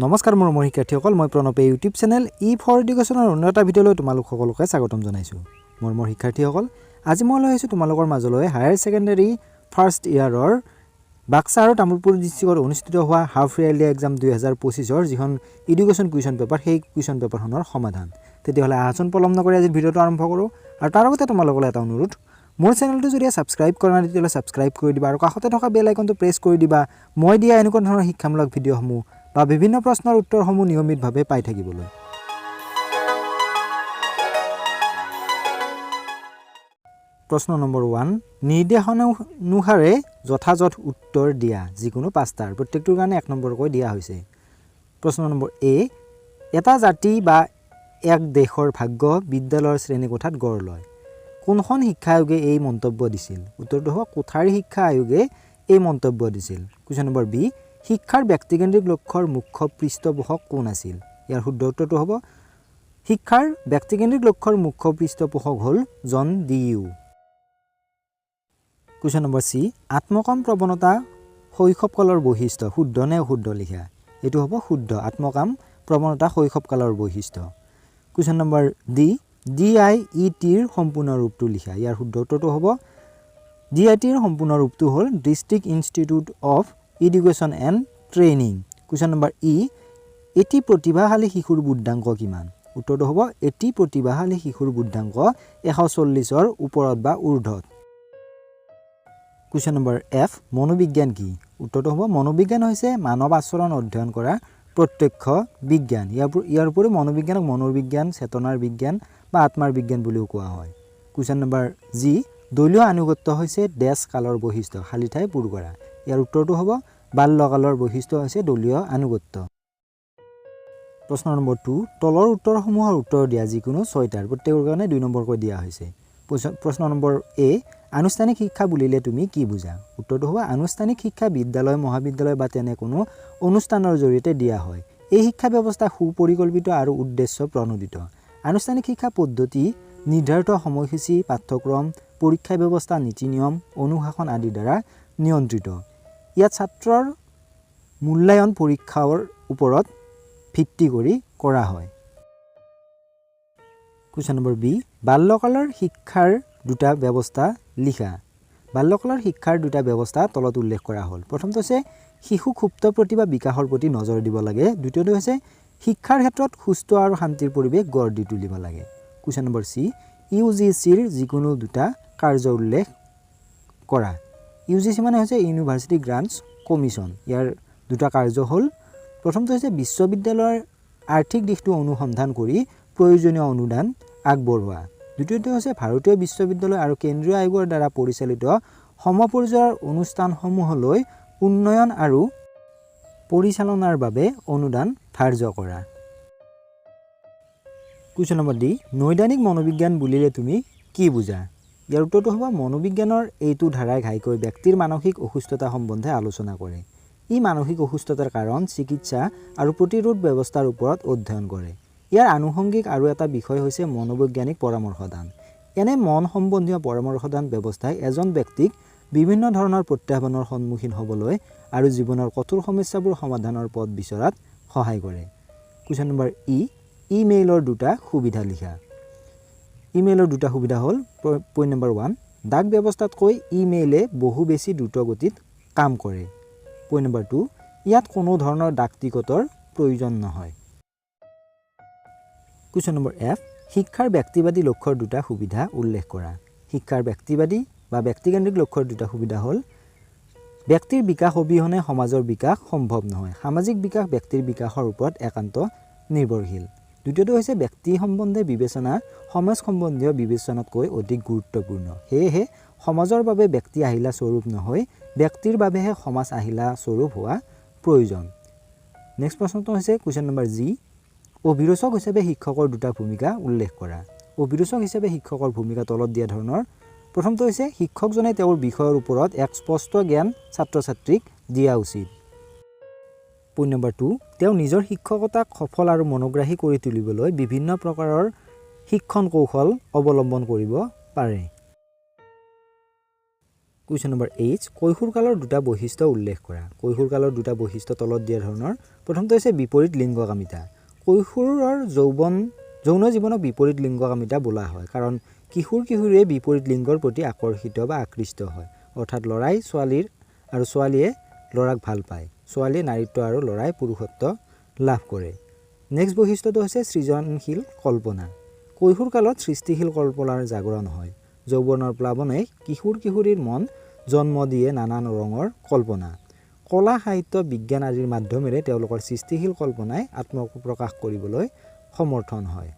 নমস্কাৰ মোৰ শিক্ষাৰ্থীসকল মই প্ৰণৱে ইউটিউব চেনেল ফৰ এডুকেশ্যনৰ অন্য এটা ভিডিঅ'লৈ তোমালোক সকলোকে স্বাগতম জনাইছোঁ মোৰ শিক্ষাৰ্থীসকল আজি মই লৈ আহিছোঁ তোমালোকৰ মাজলৈ হায়াৰ সেকেন্ডাৰী ফাৰ্ষ্ট ইয়াৰৰ বাক্সা আৰু তামুলপুৰ ডিষ্ট্ৰিক্টত অনুষ্ঠিত হোৱা হাফ ইয়াৰলি এক্সাম 2025 যিখন এডুকেশ্যন কুৱেশ্যন পেপাৰ সেই কুৱেশ্যন পেপাৰখনৰ সমাধান তেতিয়াহ'লে আহচোন পলম নকৰি আজি ভিডিঅ'টো আৰম্ভ কৰোঁ আৰু তাৰ আগতে তোমালোকলৈ এটা অনুৰোধ মোৰ চেনেলটো যদি সাবস্ক্ৰাইব কৰা নাই তেতিয়াহ'লে সাবস্ক্ৰাইব কৰি দিবা আৰু কাষতে থকা বেল আইকনটো প্ৰেছ কৰি দিবা মই দিয়া এনেকুৱা ধৰণৰ শিক্ষামূলক ভিডিঅ'সমূহ বা বিভিন্ন প্ৰশ্নৰ উত্তৰসমূহ নিয়মিতভাৱে পাই থাকিবলৈ প্ৰশ্ন নম্বৰ 1 নিৰ্দেশানুসাৰে যথাযথ উত্তৰ দিয়া যিকোনো পাঁচটাৰ প্ৰত্যেকটোৰ কাৰণে 1 নম্বৰকৈ দিয়া হৈছে প্ৰশ্ন নম্বৰ এ এটা জাতি বা এক দেশৰ ভাগ্য বিদ্যালয়ৰ শ্ৰেণীকোঠাত গঢ় লয় কোনখন শিক্ষা আয়োগে এই মন্তব্য দিছিল উত্তৰটো হ'ব কোঠাৰী শিক্ষা আয়োগে এই মন্তব্য দিছিল কোৱেশ্চন নম্বৰ বি শিক্ষাৰ ব্যক্তিকেন্দ্ৰিক লক্ষ্যৰ মুখ্য পৃষ্ঠপোষক কোন আছিল ইয়াৰ শুদ্ধ উত্তৰটো হ'ব শিক্ষাৰ ব্যক্তিকেন্দ্ৰিক লক্ষ্যৰ মুখ্য পৃষ্ঠপোষক হ'ল জন ডিউ কোৱেশ্চন নম্বৰ সি আত্মকাম প্ৰৱণতা শৈশৱকালৰ বৈশিষ্ট্য শুদ্ধ নে অশুদ্ধ লিখা এটো হ'ব শুদ্ধ আত্মকাম প্ৰৱণতা শৈশৱকালৰ বৈশিষ্ট্য কোৱেশ্চন নম্বৰ ডি ডিআইইটিৰ সম্পূৰ্ণ ৰূপটো লিখা ইয়াৰ শুদ্ধ উত্তৰটো হ'ব ডিআইইটিৰ সম্পূৰ্ণ ৰূপটো হ'ল district institute of education and training question number ই এটি প্ৰতিভাশালী শিশুৰ বুদ্ধাংক কিমান উত্তৰটো হ'ব এটি প্ৰতিভাশালী শিশুৰ বুদ্ধাংক 140ৰ ওপৰত বা ঊৰ্ধ্বত কোৱেশ্চন নম্বৰ এফ মনোবিজ্ঞান কি উত্তৰটো হ'ব মনোবিজ্ঞান হৈছে মানৱ আচৰণ অধ্যয়ন কৰা প্ৰত্যক্ষ বিজ্ঞান ইয়াৰ উপৰি মনোবিজ্ঞানক মনোবিজ্ঞান চেতনাৰ বিজ্ঞান বা আত্মাৰ বিজ্ঞান বুলিও কোৱা হয় কোৱেশ্চন নম্বৰ জি দলীয় আনুগত্য হৈছে ডেছ কালৰ বৈশিষ্ট্য খালী ঠাই পূৰ কৰা ইয়াৰ উত্তৰটো হ'ব বাল্যকালৰ বৈশিষ্ট্য হৈছে দলীয় আনুগত্য প্ৰশ্ন নম্বৰ 2 তলৰ উত্তৰসমূহৰ উত্তৰ দিয়া যিকোনো 6টাৰ প্ৰত্যেকৰ কাৰণে 2 নম্বৰকৈ দিয়া হৈছে প্ৰশ্ন নম্বৰ এ আনুষ্ঠানিক শিক্ষা বুলিলে তুমি কি বুজা উত্তৰটো হ'ব আনুষ্ঠানিক শিক্ষা বিদ্যালয় মহাবিদ্যালয় বা তেনে কোনো অনুষ্ঠানৰ জৰিয়তে দিয়া হয় এই শিক্ষা ব্যৱস্থা সুপৰিকল্পিত আৰু উদ্দেশ্য প্ৰণোদিত আনুষ্ঠানিক শিক্ষা পদ্ধতি নিৰ্ধাৰিত সময়সূচী পাঠ্যক্ৰম পৰীক্ষা ব্যৱস্থা নীতি নিয়ম অনুশাসন আদিৰ দ্বাৰা নিয়ন্ত্ৰিত ইয়াত ছাত্ৰৰ মূল্যায়ন পৰীক্ষাৰ ওপৰত ভিত্তি কৰি কৰা হয় কোৱেশ্চন নম্বৰ বি বাল্যকালৰ শিক্ষাৰ দুটা ব্যৱস্থা লিখা বাল্যকালৰ শিক্ষাৰ দুটা ব্যৱস্থা তলত উল্লেখ কৰা হ'ল প্ৰথমটো হৈছে শিশু সুপ্ত প্ৰতিভা বিকাশৰ প্ৰতি নজৰ দিব লাগে দ্বিতীয়টো হৈছে শিক্ষাৰ ক্ষেত্ৰত সুস্থ আৰু শান্তিৰ পৰিৱেশ গঢ় দি তুলিব লাগে কোৱেশ্চন নম্বৰ সি ইউজিচিৰ যিকোনো দুটা কাৰ্য উল্লেখ কৰা ইউজিচি মানে হৈছে ইউনিভাৰ্চিটি গ্ৰাণ্টছ কমিশ্যন ইয়াৰ দুটা কাৰ্য হ'ল প্ৰথমটো হৈছে বিশ্ববিদ্যালয়ৰ আৰ্থিক দিশটো অনুসন্ধান কৰি প্ৰয়োজনীয় অনুদান আগবঢ়োৱা দ্বিতীয়টো হৈছে ভাৰতীয় বিশ্ববিদ্যালয় আৰু কেন্দ্ৰীয় আয়োগৰ দ্বাৰা পৰিচালিত সমপৰ্যায়ৰ অনুষ্ঠানসমূহলৈ উন্নয়ন আৰু পৰিচালনাৰ বাবে অনুদান ধাৰ্য কৰা কোৱেশ্চন নম্বৰ ডি নৈদানিক মনোবিজ্ঞান বুলিলে তুমি কি বুজা ইয়াৰ উত্তৰটো হ'ব মনোবিজ্ঞানৰ এইটো ধাৰাই ঘাইকৈ ব্যক্তিৰ মানসিক অসুস্থতা সম্বন্ধে আলোচনা কৰে ই মানসিক অসুস্থতাৰ কাৰণ চিকিৎসা আৰু প্ৰতিৰোধ ব্যৱস্থাৰ ওপৰত অধ্যয়ন কৰে ইয়াৰ আনুষংগিক আৰু এটা বিষয় হৈছে মনোবৈজ্ঞানিক পৰামৰ্শদান এনে মন সম্বন্ধীয় পৰামৰ্শদান ব্যৱস্থাই এজন ব্যক্তিক বিভিন্ন ধৰণৰ প্ৰত্যাহ্বানৰ সন্মুখীন হ'বলৈ আৰু জীৱনৰ কঠোৰ সমস্যাবোৰ সমাধানৰ পথ বিচৰাত সহায় কৰে কোৱেশ্চন নম্বৰ ইমেইলৰ দুটা সুবিধা লিখা ইমেইলৰ দুটা সুবিধা হ'ল পইণ্ট নম্বৰ 1 ডাক ব্যৱস্থাতকৈ ইমেইলে বহু বেছি দ্ৰুতগতিত কাম কৰে পইণ্ট নম্বৰ 2 ইয়াত কোনো ধৰণৰ ডাক টিকটৰ প্ৰয়োজন নহয় কোৱেশ্চন নম্বৰ এফ শিক্ষাৰ ব্যক্তিবাদী লক্ষ্যৰ দুটা সুবিধা উল্লেখ কৰা শিক্ষাৰ ব্যক্তিবাদী বা ব্যক্তিকেন্দ্ৰিক লক্ষ্যৰ দুটা সুবিধা হ'ল ব্যক্তিৰ বিকাশ অবিহনে সমাজৰ বিকাশ সম্ভৱ নহয় সামাজিক বিকাশ ব্যক্তিৰ বিকাশৰ ওপৰত একান্ত নিৰ্ভৰশীল দ্বিতীয়টো হৈছে ব্যক্তি সম্বন্ধে বিবেচনা সমাজ সম্বন্ধীয় বিবেচনাতকৈ অধিক গুৰুত্বপূৰ্ণ সেয়েহে সমাজৰ বাবে ব্যক্তি আহিলা স্বৰূপ নহয় ব্যক্তিৰ বাবেহে সমাজ আহিলা স্বৰূপ হোৱা প্ৰয়োজন নেক্সট প্ৰশ্নটো হৈছে কুৱেশ্চন নম্বৰ জি অভিৰোচক হিচাপে শিক্ষকৰ দুটা ভূমিকা উল্লেখ কৰা অভিৰোচক হিচাপে শিক্ষকৰ ভূমিকা তলত দিয়া ধৰণৰ প্ৰথমটো হৈছে শিক্ষকজনে তেওঁৰ বিষয়ৰ ওপৰত এক স্পষ্ট জ্ঞান ছাত্ৰ ছাত্ৰীক দিয়া উচিত পইণ্ট নম্বৰ 2 তেওঁ নিজৰ শিক্ষকতাক সফল আৰু মনোগ্ৰাহী কৰি তুলিবলৈ বিভিন্ন প্ৰকাৰৰ শিক্ষণ কৌশল অৱলম্বন কৰিব পাৰে কুৱেশ্যন নম্বৰ 8 কৈশোৰকালৰ দুটা বৈশিষ্ট্য উল্লেখ কৰা কৈশোৰকালৰ দুটা বৈশিষ্ট্য তলত দিয়া ধৰণৰ প্ৰথমটো হৈছে বিপৰীত লিংগকামিতা কৈশোৰৰ যৌন জীৱনক বিপৰীত লিংগকামিতা বোলা হয় কাৰণ কিশোৰ কিশোৰীয়ে বিপৰীত লিংগৰ প্ৰতি আকৰ্ষিত বা আকৃষ্ট হয় অৰ্থাৎ লৰাই ছোৱালীৰ আৰু ছোৱালীয়ে লৰাক ভাল পায় ছোৱালীয়ে নাৰীত্ব আৰু লৰাই পুৰুষত্ব লাভ কৰে নেক্সট বৈশিষ্ট্যটো হৈছে সৃজনশীল কল্পনা কৈশোৰকালত সৃষ্টিশীল কল্পনাৰ জাগৰণ হয় যৌৱনৰ প্লাৱনে কিশোৰ কিশোৰীৰ মন জন্ম দিয়ে নানান ৰঙৰ কল্পনা কলা সাহিত্য বিজ্ঞান আদিৰ মাধ্যমেৰে তেওঁলোকৰ সৃষ্টিশীল কল্পনাই আত্মপ্ৰকাশ কৰিবলৈ সমৰ্থন হয়